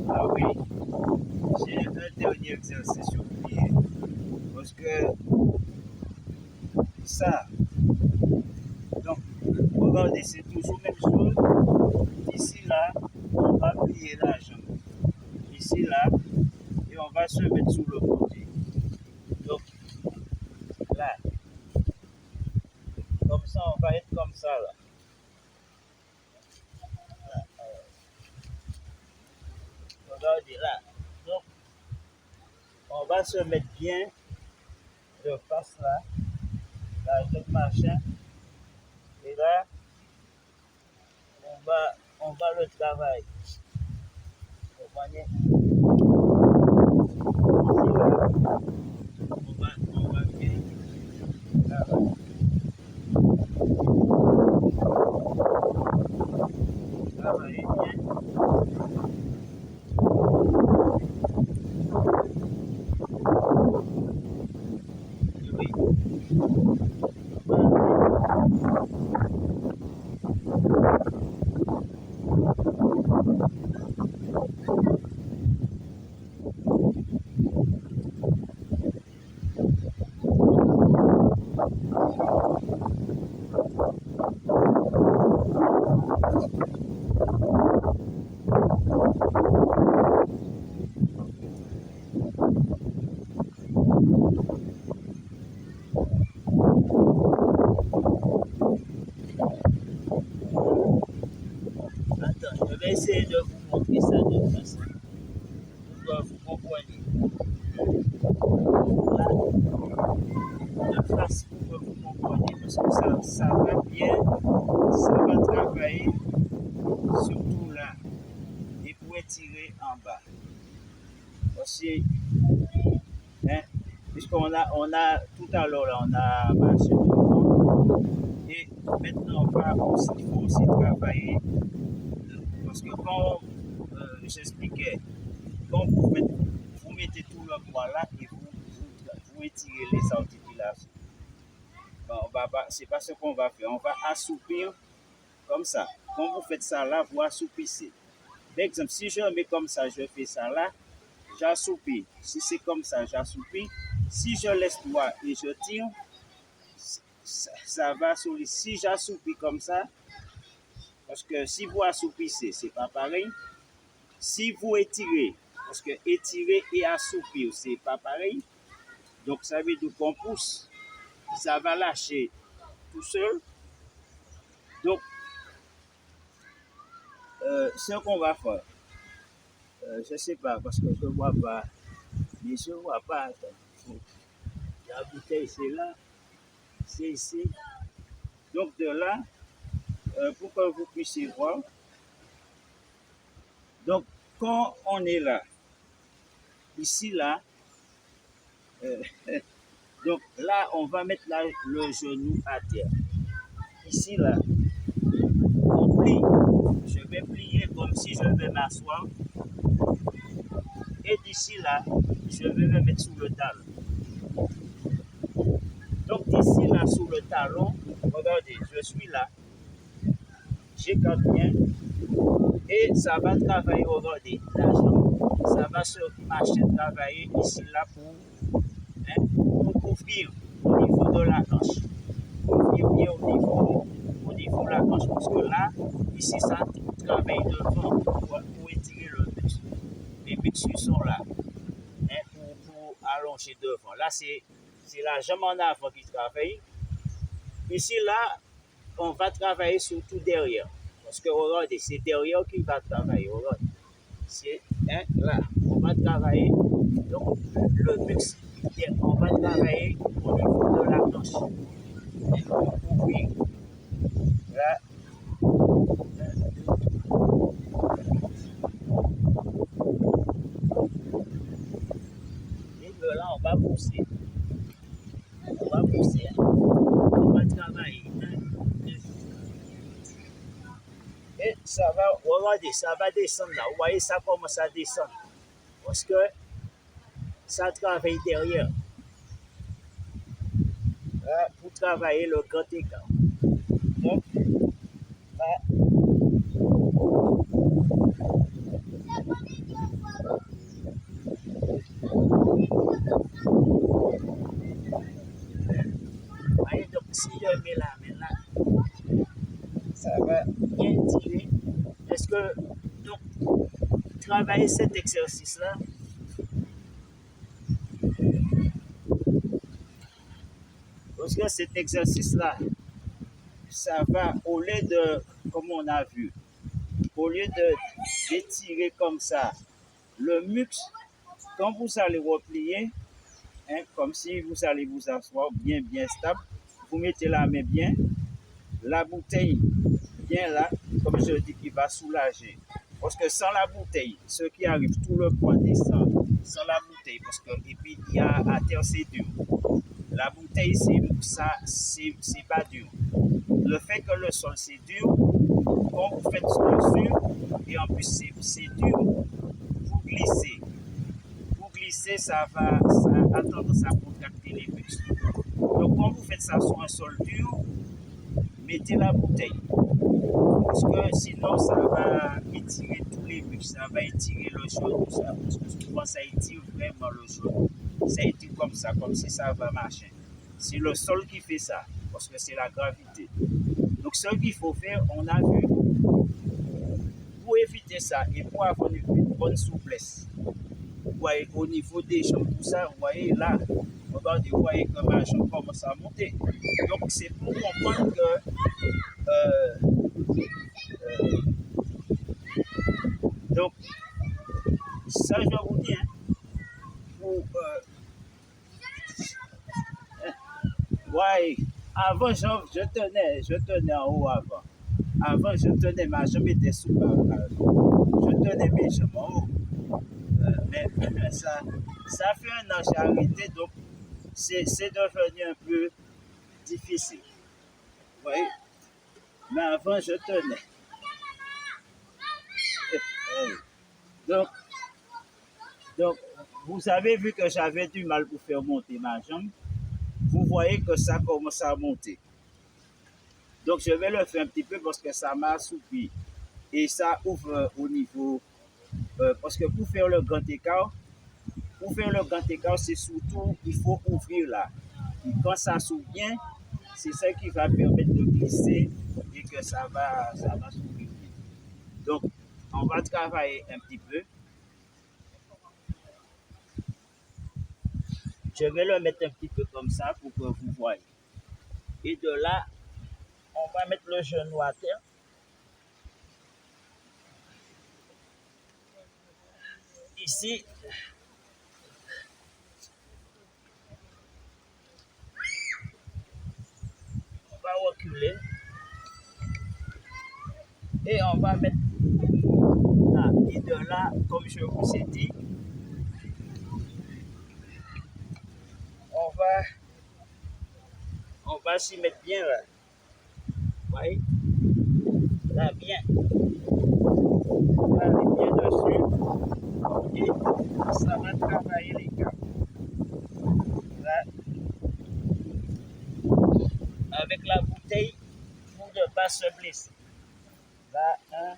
Ah oui, j'ai un dernier exercice oublié. Parce que ça, donc, regardez, c'est toujours la même chose. Ici, là, on va plier la jambe. Ici, là, et on va se mettre sous le côté. Donc, là, comme ça, on va être comme ça, là. Regardez, là. Donc, on va se mettre bien de face, là, avec le machin. Et là, on va le travailler. Vous voyez? On va bien travailler. Travailler bien. Oui. Attends, je vais essayer de vous montrer ça de face. Pour que vous compreniez. Là, de face pour que vous compreniez. Parce que ça va bien, ça va travailler surtout là. Et pour étirer en bas. Aussi, hein, puisqu'on a tout à l'heure là, on a marché devant. Et maintenant, il faut aussi travailler. Parce que quand j'expliquais, quand vous mettez tout le poids là et vous étirez les articulations. Bon, c'est pas ce qu'on va faire. On va assouplir comme ça. Quand vous faites ça là, vous assoupissez. Par exemple, si je mets comme ça, je fais ça là, j'assoupis. Si c'est comme ça, j'assoupis. Si je laisse droit et je tire, ça va sur les. Si j'assoupis comme ça, parce que si vous assoupissez, c'est pas pareil. Si vous étirez, parce que étirer et assoupir, c'est pas pareil. Donc ça veut dire qu'on pousse, ça va lâcher tout seul. Donc, ce qu'on va faire, je ne sais pas, parce que je ne vois pas, mais je ne vois pas. Attends. La bouteille, c'est là, c'est ici. Donc de là, pour que vous puissiez voir, donc quand on est là, ici, là, donc là, on va mettre là, le genou à terre. Ici, là, on plie. Je vais plier comme si je vais m'asseoir. Et d'ici là, je vais me mettre sous le talon. Donc d'ici là, sous le talon, regardez, je suis là. J'écarte bien. Et ça va travailler, regardez, la jambe. Ça va se marcher, travailler ici là pour couvrir au niveau de la hanche. Couvrir bien au niveau de la hanche. Parce que là, ici, ça travaille devant pour étirer le muscle. Les muscles sont là. Pour allonger devant. Là, c'est la jambe en avant qui travaille. Ici, là, on va travailler surtout derrière. Parce que, regardez, c'est derrière qui va travailler. Regardez. C'est là. On va travailler. Donc, le muscle, on va travailler au niveau de la hanche. Et pour couvrir. Là. Et de là, on va pousser. On va pousser. On va travailler. Et ça va, regardez, ça va descendre là. Vous voyez, ça commence à descendre. Parce que ça travaille derrière. Là, pour travailler le grand écart. Donc, là, si je mets la main là, ça va bien tirer. Est-ce que, donc, travailler cet exercice-là, parce que cet exercice-là, ça va, au lieu de, comme on a vu, au lieu d'étirer comme ça, le muscle, quand vous allez replier, hein, comme si vous allez vous asseoir bien, bien stable, vous mettez la main bien, la bouteille bien là, comme je dis, qui va soulager. Parce que sans la bouteille, ce qui arrive, tout le poids descend sans la bouteille. Parce que, et puis, il y a à terre, c'est dur. La bouteille, c'est pas dur. Le fait que le sol, c'est dur, quand vous faites ce dur, et en plus, c'est dur, vous glissez. Vous glissez, ça a tendance à contracter les muscles. Donc, quand vous faites ça sur un sol dur, mettez la bouteille. Parce que sinon, ça va étirer tous les muscles, ça va étirer le jaune, tout ça. Parce que souvent, ça étire vraiment le jaune. Ça étire comme ça, comme si ça va marcher. C'est le sol qui fait ça, parce que c'est la gravité. Donc, ce qu'il faut faire, on a vu, pour éviter ça et pour avoir une bonne souplesse. Vous voyez, au niveau des jambes, tout ça, vous voyez là, regardez, vous voyez que ma jambe commence à monter. Donc, c'est pour comprendre que donc, ça, je vous dis, hein, pour, ouais, avant, je tenais en haut avant. Avant, je tenais, ma jambe était sous je tenais mes jambes en haut. Mais ça fait un an, j'ai arrêté, donc c'est devenu un peu difficile. Vous voyez? Mais avant, je tenais. Donc, donc, vous avez vu que j'avais du mal pour faire monter ma jambe. Vous voyez que ça commence à monter. Donc, je vais le faire un petit peu parce que ça m'a assoupli. Et ça ouvre au niveau. Parce que pour faire le grand écart, c'est surtout, il faut ouvrir là. Et quand ça s'ouvre bien, c'est ça qui va permettre de glisser et que ça va s'ouvrir. Donc, on va travailler un petit peu. Je vais le mettre un petit peu comme ça pour que vous voyez. Et de là, on va mettre le genou à terre. Ici, on va reculer. Et on va mettre là. Et de là, comme je vous ai dit, on va s'y mettre bien là. Vous voyez? Là, bien. On va aller bien dessus. Et ça va travailler les câbles. Là. Avec la bouteille pour ne pas se blesser. Là, 1,